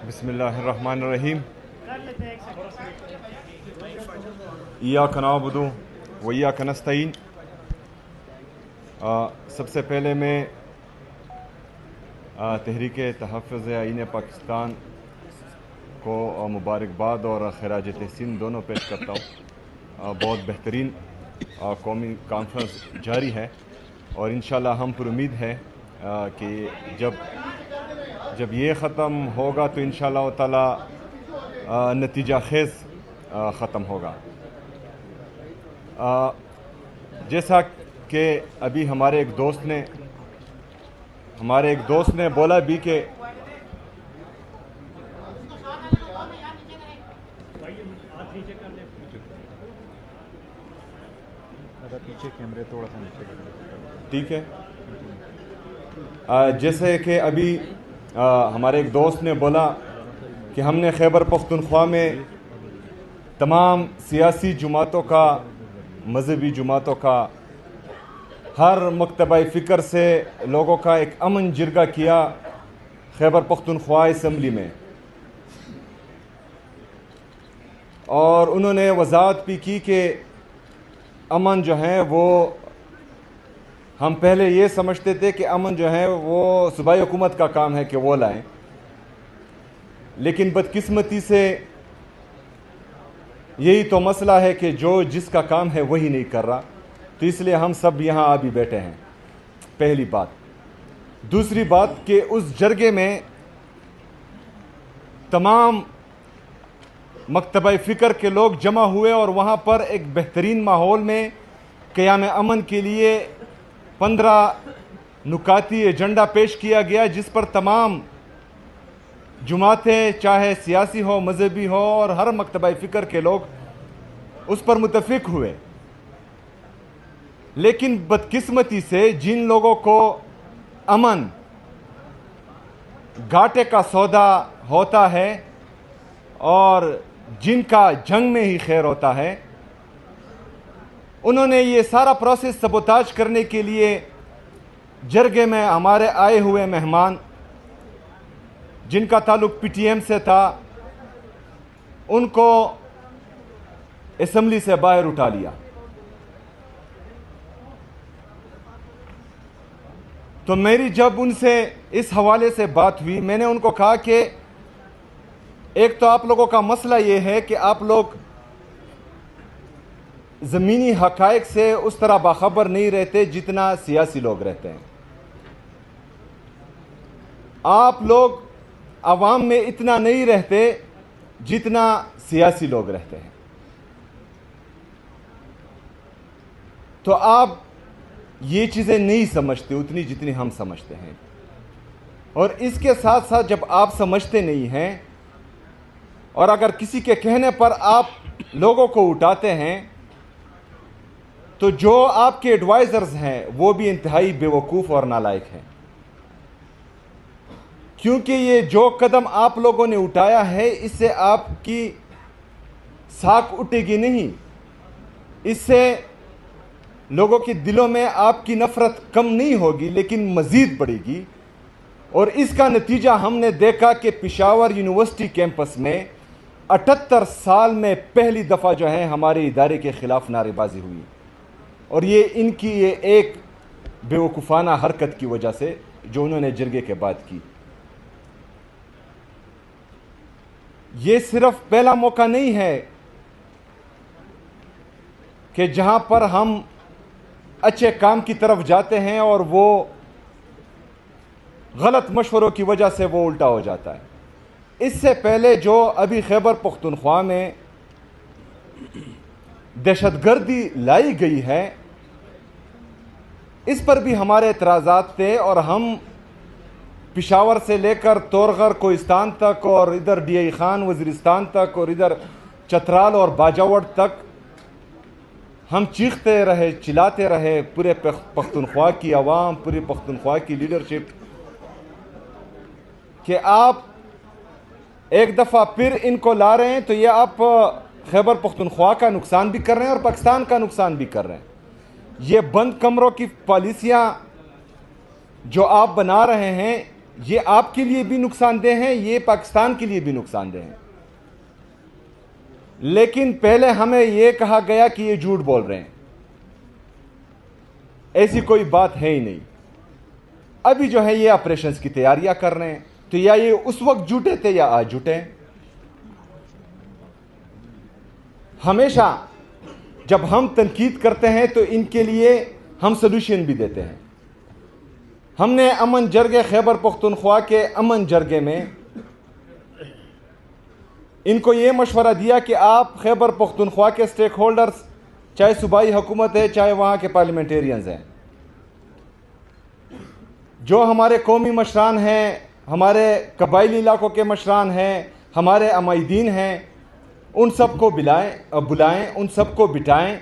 بسم اللہ الرحمن الرحیم ایاک نعبد و ایاک نستعین۔ سب سے پہلے میں تحریک تحفظ آئین پاکستان کو مبارکباد اور خراج تحسین دونوں پیش کرتا ہوں۔ بہت بہترین قومی کانفرنس جاری ہے اور انشاءاللہ ہم پر امید ہے کہ جب یہ ختم ہوگا تو انشاءاللہ تعالی نتیجہ خیز ختم ہوگا۔ جیسا کہ ابھی ہمارے ایک دوست نے بولا بھی کہ پیچھے کیمرے تھوڑا سا نیچے ٹھیک ہے، جیسے کہ ابھی ہمارے ایک دوست نے بولا کہ ہم نے خیبر پختونخوا میں تمام سیاسی جماعتوں کا، مذہبی جماعتوں کا، ہر مکتبہ فکر سے لوگوں کا ایک امن جرگہ کیا خیبر پختونخوا اسمبلی میں، اور انہوں نے وضاحت بھی کی کہ امن جو ہے وہ ہم پہلے یہ سمجھتے تھے کہ امن جو ہے وہ صوبائی حکومت کا کام ہے کہ وہ لائیں، لیکن بدقسمتی سے یہی تو مسئلہ ہے کہ جو جس کا کام ہے وہی نہیں کر رہا، تو اس لیے ہم سب یہاں ابھی بیٹھے ہیں۔ پہلی بات۔ دوسری بات کہ اس جرگے میں تمام مکتبہ فکر کے لوگ جمع ہوئے اور وہاں پر ایک بہترین ماحول میں قیام امن کے لیے 15 نکاتی ایجنڈا پیش کیا گیا، جس پر تمام جماعتیں چاہے سیاسی ہو، مذہبی ہو، اور ہر مکتبہ فکر کے لوگ اس پر متفق ہوئے۔ لیکن بدقسمتی سے جن لوگوں کو امن گھاٹے کا سودا ہوتا ہے اور جن کا جنگ میں ہی خیر ہوتا ہے، انہوں نے یہ سارا پروسیس سبوتاج کرنے کے لیے جرگے میں ہمارے آئے ہوئے مہمان جن کا تعلق پی ٹی ایم سے تھا، ان کو اسمبلی سے باہر اٹھا لیا۔ تو میری جب ان سے اس حوالے سے بات ہوئی، میں نے ان کو کہا کہ ایک تو آپ لوگوں کا مسئلہ یہ ہے کہ آپ لوگ زمینی حقائق سے اس طرح باخبر نہیں رہتے جتنا سیاسی لوگ رہتے ہیں۔ آپ لوگ عوام میں اتنا نہیں رہتے جتنا سیاسی لوگ رہتے ہیں، تو آپ یہ چیزیں نہیں سمجھتے اتنی جتنی ہم سمجھتے ہیں، اور اس کے ساتھ ساتھ جب آپ سمجھتے نہیں ہیں اور اگر کسی کے کہنے پر آپ لوگوں کو اٹھاتے ہیں، تو جو آپ کے ایڈوائزرز ہیں وہ بھی انتہائی بیوقوف اور نالائق ہیں، کیونکہ یہ جو قدم آپ لوگوں نے اٹھایا ہے اس سے آپ کی ساکھ اٹھے گی نہیں، اس سے لوگوں کے دلوں میں آپ کی نفرت کم نہیں ہوگی لیکن مزید بڑھے گی۔ اور اس کا نتیجہ ہم نے دیکھا کہ پشاور یونیورسٹی کیمپس میں 78 سال میں پہلی دفعہ جو ہے ہمارے ادارے کے خلاف نعرے بازی ہوئی، اور یہ ان کی یہ ایک بیوقوفانہ حرکت کی وجہ سے جو انہوں نے جرگے کے بعد کی۔ یہ صرف پہلا موقع نہیں ہے کہ جہاں پر ہم اچھے کام کی طرف جاتے ہیں اور وہ غلط مشوروں کی وجہ سے وہ الٹا ہو جاتا ہے۔ اس سے پہلے جو ابھی خیبر پختونخوا میں دہشت گردی لائی گئی ہے، اس پر بھی ہمارے اعتراضات تھے، اور ہم پشاور سے لے کر تورغر کوہستان تک اور ادھر ڈی آئی خان وزیرستان تک اور ادھر چترال اور باجاوڑ تک ہم چیختے رہے، چلاتے رہے، پورے پختونخوا کی عوام، پورے پختونخوا کی لیڈرشپ، کہ آپ ایک دفعہ پھر ان کو لا رہے ہیں تو یہ آپ خیبر پختونخوا کا نقصان بھی کر رہے ہیں اور پاکستان کا نقصان بھی کر رہے ہیں۔ یہ بند کمروں کی پالیسیاں جو آپ بنا رہے ہیں، یہ آپ کے لیے بھی نقصان دہ ہیں, یہ پاکستان کے لیے بھی نقصان دہ ہیں. لیکن پہلے ہمیں یہ کہا گیا کہ یہ جھوٹ بول رہے ہیں. ایسی کوئی بات ہے ہی نہیں. ابھی جو ہے یہ آپریشنز کی تیاریاں کر رہے ہیں, تو یا یہ اس وقت جھوٹے تھے یا آج جھوٹے ہیں. ہمیشہ جب ہم تنقید کرتے ہیں تو ان کے لیے ہم سلوشن بھی دیتے ہیں. ہم نے امن جرگے خیبر پختونخوا کے امن جرگے میں ان کو یہ مشورہ دیا کہ آپ خیبر پختونخوا کے سٹیک ہولڈرز, چاہے صوبائی حکومت ہے چاہے وہاں کے پارلیمنٹیرینز ہیں, جو ہمارے قومی مشران ہیں, ہمارے قبائلی علاقوں کے مشران ہیں, ہمارے عمائدین ہیں, ان سب کو بلائیں, ان سب کو بٹھائیں,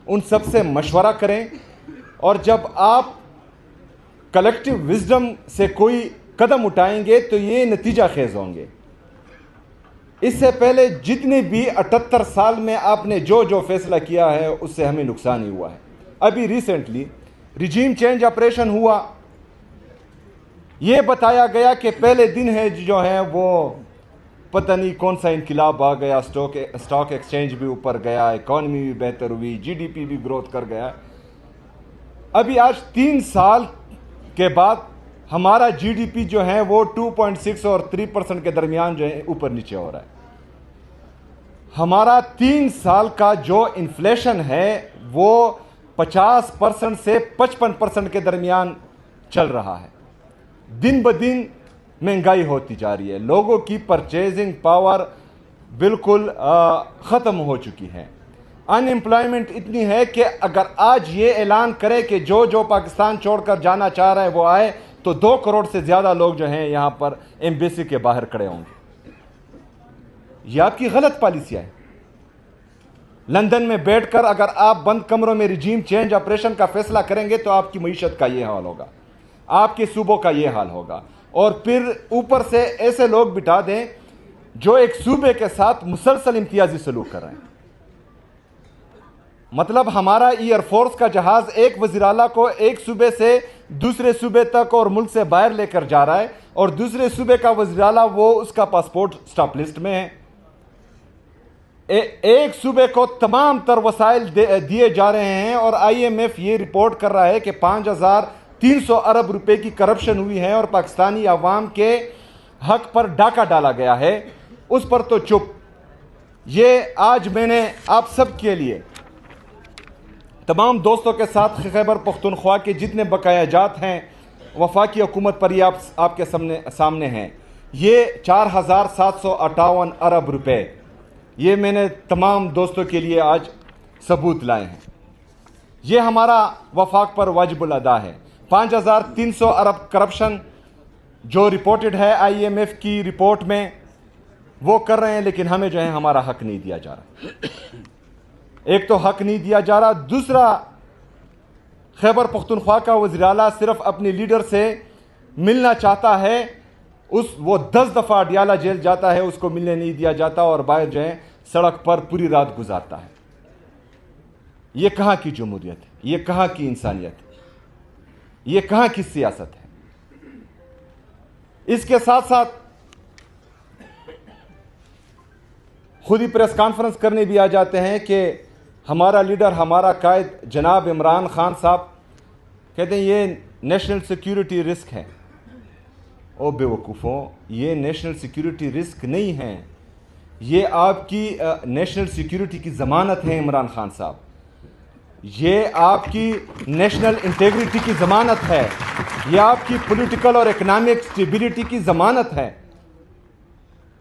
ان سب سے مشورہ کریں, اور جب آپ کلیکٹیو وزڈم سے کوئی قدم اٹھائیں گے تو یہ نتیجہ خیز ہوں گے. اس سے پہلے جتنے بھی 78 سال میں آپ نے جو فیصلہ کیا ہے اس سے ہمیں نقصان ہی ہوا ہے. ابھی ریسنٹلی ریجیم چینج آپریشن ہوا, یہ بتایا گیا کہ پہلے دن ہے جو ہے وہ پتہ نہیں کون سا انقلاب آ گیا, اسٹاک ایکسچینج بھی اوپر گیا, اکانومی بھی بہتر ہوئی, جی ڈی پی بھی گروتھ کر گیا. ابھی آج 3 سال کے بعد ہمارا جی ڈی پی جو ہے وہ 2.6 اور 3% کے درمیان جو ہے اوپر نیچے ہو رہا ہے. ہمارا 3 سال کا جو انفلیشن ہے وہ 50% سے 55% کے درمیان چل رہا ہے. دن بدن مہنگائی ہوتی جا رہی ہے, لوگوں کی پرچیزنگ پاور بالکل ختم ہو چکی ہے. ان امپلائمنٹ اتنی ہے کہ اگر آج یہ اعلان کرے کہ جو پاکستان چھوڑ کر جانا چاہ رہا ہے وہ آئے, تو 2 کروڑ سے زیادہ لوگ جو ہیں یہاں پر ایمبیسی کے باہر کھڑے ہوں گے. یہ آپ کی غلط پالیسیاں ہیں. لندن میں بیٹھ کر اگر آپ بند کمروں میں ریجیم چینج آپریشن کا فیصلہ کریں گے تو آپ کی معیشت کا یہ حال ہوگا, آپ کے صوبوں کا یہ حال ہوگا, اور پھر اوپر سے ایسے لوگ بٹھا دیں جو ایک صوبے کے ساتھ مسلسل امتیازی سلوک کر رہے ہیں. مطلب ہمارا ایئر فورس کا جہاز ایک وزیر اعلیٰ کو ایک صوبے سے دوسرے صوبے تک اور ملک سے باہر لے کر جا رہا ہے, اور دوسرے صوبے کا وزیر اعلیٰ وہ اس کا پاسپورٹ سٹاپ لسٹ میں ہے. ایک صوبے کو تمام تر وسائل دیے جا رہے ہیں, اور آئی ایم ایف یہ رپورٹ کر رہا ہے کہ 5,300 ارب روپے کی کرپشن ہوئی ہے اور پاکستانی عوام کے حق پر ڈاکہ ڈالا گیا ہے. اس پر تو چپ. یہ آج میں نے آپ سب کے لیے تمام دوستوں کے ساتھ خیبر پختونخوا کے جتنے بقایا جات ہیں وفاقی حکومت پر یہ آپ کے سامنے ہیں. یہ 4,758 ارب روپے یہ میں نے تمام دوستوں کے لیے آج ثبوت لائے ہیں. یہ ہمارا وفاق پر واجب الادا ہے. 5,300 ارب کرپشن جو رپورٹڈ ہے آئی ایم ایف کی رپورٹ میں وہ کر رہے ہیں, لیکن ہمیں جو ہے ہمارا حق نہیں دیا جا رہا. ایک تو حق نہیں دیا جا رہا, دوسرا خیبر پختونخوا کا وزیر اعلیٰ صرف اپنی لیڈر سے ملنا چاہتا ہے, وہ 10 دفعہ اڈیالہ جیل جاتا ہے, اس کو ملنے نہیں دیا جاتا, اور باہر جو ہے سڑک پر پوری رات گزارتا ہے. یہ کہاں کی جمہوریت ہے؟ یہ کہاں کی انسانیت ہے؟ یہ کہاں کی سیاست ہے؟ اس کے ساتھ ساتھ خود ہی پریس کانفرنس کرنے بھی آ جاتے ہیں کہ ہمارا لیڈر, ہمارا قائد جناب عمران خان صاحب کہتے ہیں یہ نیشنل سیکیورٹی رسک ہے. او بے وقوفوں, یہ نیشنل سیکیورٹی رسک نہیں ہے, یہ آپ کی نیشنل سیکیورٹی کی ضمانت ہے عمران خان صاحب. یہ آپ کی نیشنل انٹیگریٹی کی ضمانت ہے, یہ آپ کی پولیٹیکل اور اکنامک سٹیبلٹی کی ضمانت ہے.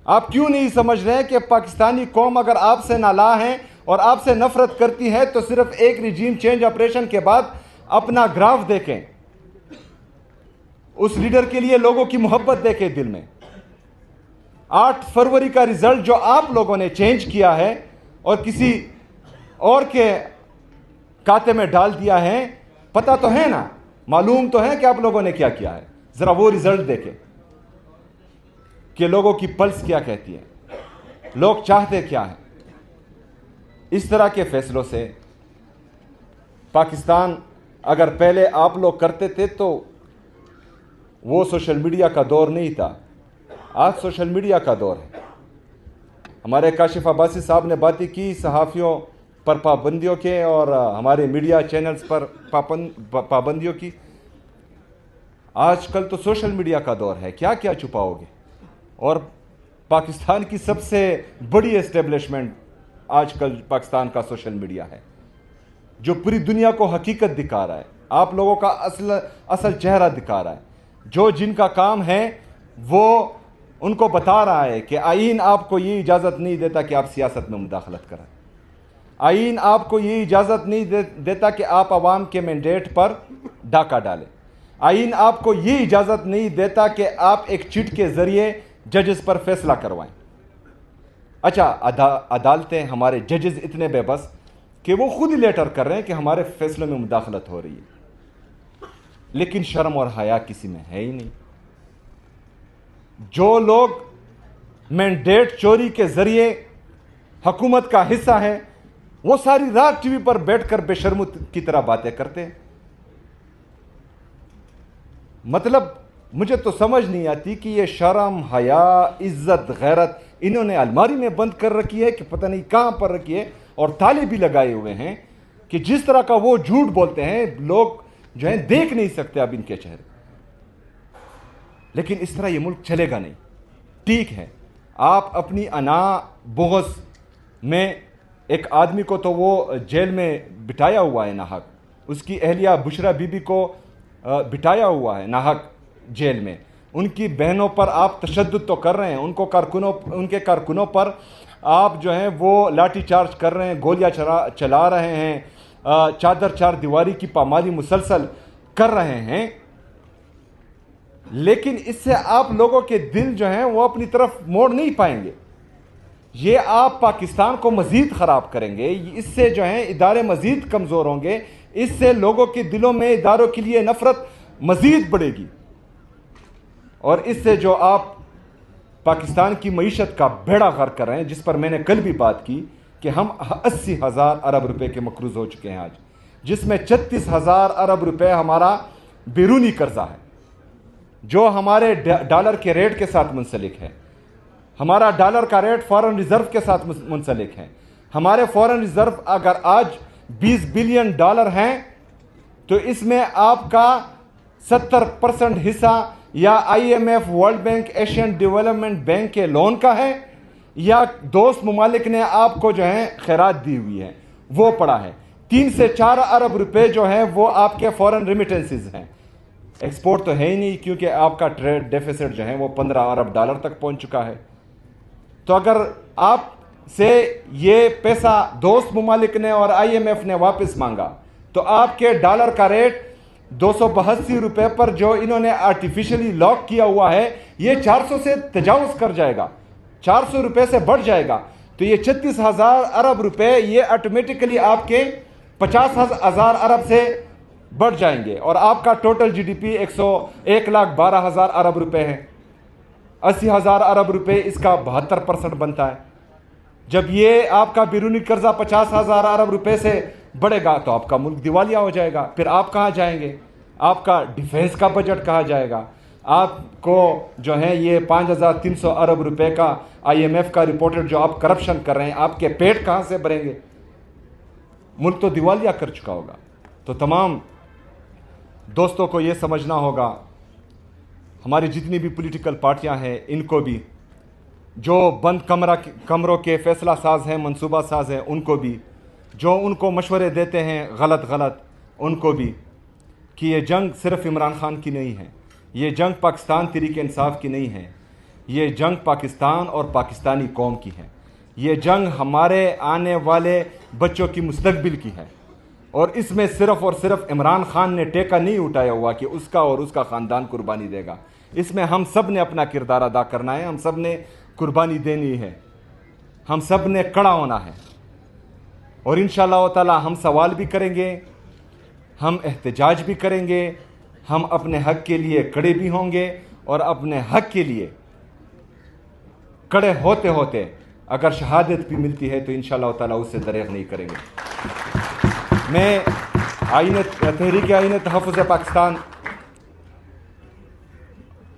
آپ کیوں نہیں سمجھ رہے کہ پاکستانی قوم اگر آپ سے نالاں ہے اور آپ سے نفرت کرتی ہے تو صرف ایک ریجیم چینج آپریشن کے بعد اپنا گراف دیکھیں, اس لیڈر کے لیے لوگوں کی محبت دیکھیں دل میں. 8 فروری کا رزلٹ جو آپ لوگوں نے چینج کیا ہے اور کسی اور کے کھاتے میں ڈال دیا ہے, پتہ تو ہے نا, معلوم تو ہے کہ آپ لوگوں نے کیا کیا ہے. ذرا وہ رزلٹ دیکھیں کہ لوگوں کی پلس کیا کہتی ہے, لوگ چاہتے کیا ہیں. اس طرح کے فیصلوں سے پاکستان اگر پہلے آپ لوگ کرتے تھے تو وہ سوشل میڈیا کا دور نہیں تھا، آج سوشل میڈیا کا دور ہے۔ ہمارے کاشف عباسی صاحب نے باتیں کی صحافیوں پر پابندیوں کے اور ہمارے میڈیا چینلز پر پابندیوں کی۔ آج کل تو سوشل میڈیا کا دور ہے، کیا کیا چھپاؤ گے؟ اور پاکستان کی سب سے بڑی اسٹیبلشمنٹ آج کل پاکستان کا سوشل میڈیا ہے، جو پوری دنیا کو حقیقت دکھا رہا ہے، آپ لوگوں کا اصل چہرہ دکھا رہا ہے۔ جو جن کا کام ہے وہ ان کو بتا رہا ہے کہ آئین آپ کو یہ اجازت نہیں دیتا کہ آپ سیاست میں مداخلت کریں، آئین آپ کو یہ اجازت نہیں دیتا کہ آپ عوام کے مینڈیٹ پر ڈاکہ ڈالیں، آئین آپ کو یہ اجازت نہیں دیتا کہ آپ ایک چٹ کے ذریعے ججز پر فیصلہ کروائیں۔ اچھا، عدالتیں، ہمارے ججز اتنے بے بس کہ وہ خود ہی لیٹر کر رہے ہیں کہ ہمارے فیصلوں میں مداخلت ہو رہی ہے، لیکن شرم اور حیا کسی میں ہے ہی نہیں۔ جو لوگ مینڈیٹ چوری کے ذریعے حکومت کا حصہ ہیں، وہ ساری رات ٹی وی پر بیٹھ کر بے شرموں کی طرح باتیں کرتے ہیں۔ مطلب مجھے تو سمجھ نہیں آتی کہ یہ شرم، حیا، عزت، غیرت انہوں نے الماری میں بند کر رکھی ہے کہ پتہ نہیں کہاں پر رکھی ہے، اور تالے بھی لگائے ہوئے ہیں کہ جس طرح کا وہ جھوٹ بولتے ہیں لوگ جو ہیں دیکھ نہیں سکتے اب ان کے چہرے۔ لیکن اس طرح یہ ملک چلے گا نہیں۔ ٹھیک ہے، آپ اپنی انا بغض میں ایک آدمی کو تو وہ جیل میں بٹھایا ہوا ہے ناحق، اس کی اہلیہ بشرا بی بی کو بٹھایا ہوا ہے ناحق جیل میں، ان کی بہنوں پر آپ تشدد تو کر رہے ہیں، ان کے کارکنوں پر آپ جو ہیں وہ لاٹھی چارج کر رہے ہیں، گولیاں چلا رہے ہیں، چادر چار دیواری کی پامالی مسلسل کر رہے ہیں، لیکن اس سے آپ لوگوں کے دل جو ہیں وہ اپنی طرف موڑ نہیں پائیں گے۔ یہ آپ پاکستان کو مزید خراب کریں گے، اس سے جو ہیں ادارے مزید کمزور ہوں گے، اس سے لوگوں کے دلوں میں اداروں کے لیے نفرت مزید بڑھے گی، اور اس سے جو آپ پاکستان کی معیشت کا بیڑا غرق کر رہے ہیں، جس پر میں نے کل بھی بات کی کہ ہم 80,000 ارب روپے کے مقروض ہو چکے ہیں آج، جس میں 36,000 ارب روپے ہمارا بیرونی قرضہ ہے جو ہمارے ڈالر کے ریٹ کے ساتھ منسلک ہے۔ ہمارا ڈالر کا ریٹ فارن ریزرو کے ساتھ منسلک ہے۔ ہمارے فارن ریزرو اگر آج 20 بلین ڈالر ہیں تو اس میں آپ کا 70% حصہ یا I M F, world bank, Asian development bank کے لون کا ہے، یا دوست ممالک نے آپ کو جو ہے خیرات دی ہوئی ہے وہ پڑا ہے۔ 3 سے 4 ارب روپے جو ہیں وہ آپ کے فورن ریمیٹنسز ہیں، ایکسپورٹ تو ہے ہی نہیں، کیونکہ آپ کا ٹریڈ ڈیفیسٹ جو ہے وہ 15 ارب ڈالر تک پہنچ چکا ہے۔ تو اگر آپ سے یہ پیسہ دوست ممالک نے اور آئی ایم ایف نے واپس مانگا تو آپ کے ڈالر کا ریٹ 282 روپے پر جو انہوں نے آرٹیفیشلی لاک کیا ہوا ہے، یہ 400 سے تجاوز کر جائے گا، 400 روپے سے بڑھ جائے گا، تو یہ 36,000 ارب روپے یہ آٹومیٹکلی آپ کے 50,000 ارب سے بڑھ جائیں گے، اور آپ کا ٹوٹل جی ڈی پی 1,12,000 ارب روپے ہے۔ 80,000 ارب روپے اس کا 72% بنتا ہے۔ جب یہ آپ کا بیرونی قرضہ 50,000 ارب روپے سے بڑھے گا تو آپ کا ملک دیوالیہ ہو جائے گا، پھر آپ کہاں جائیں گے؟ آپ کا ڈیفینس کا بجٹ کہاں جائے گا؟ آپ کو جو ہے یہ 5,300 ارب روپے کا آئی ایم ایف کا رپورٹڈ جو آپ کرپشن کر رہے ہیں، آپ کے پیٹ کہاں سے بھریں گے؟ ملک تو دیوالیہ کر چکا ہوگا۔ تو تمام دوستوں کو یہ سمجھنا ہوگا، ہماری جتنی بھی پولیٹیکل پارٹیاں ہیں ان کو بھی، جو بند کمروں کے فیصلہ ساز ہیں، منصوبہ ساز ہیں، ان کو بھی، جو ان کو مشورے دیتے ہیں غلط ان کو بھی، کہ یہ جنگ صرف عمران خان کی نہیں ہے، یہ جنگ پاکستان تحریک انصاف کی نہیں ہے، یہ جنگ پاکستان اور پاکستانی قوم کی ہے، یہ جنگ ہمارے آنے والے بچوں کی مستقبل کی ہے، اور اس میں صرف اور صرف عمران خان نے ٹیکہ نہیں اٹھایا ہوا کہ اس کا اور اس کا خاندان قربانی دے گا، اس میں ہم سب نے اپنا کردار ادا کرنا ہے، ہم سب نے قربانی دینی ہے، ہم سب نے کڑا ہونا ہے، اور انشاءاللہ تعالی ہم سوال بھی کریں گے، ہم احتجاج بھی کریں گے، ہم اپنے حق کے لیے کڑے بھی ہوں گے، اور اپنے حق کے لیے کڑے ہوتے ہوتے اگر شہادت بھی ملتی ہے تو انشاءاللہ تعالی اس سے دریغ نہیں کریں گے۔ میں تحریک آئین تحفظ پاکستان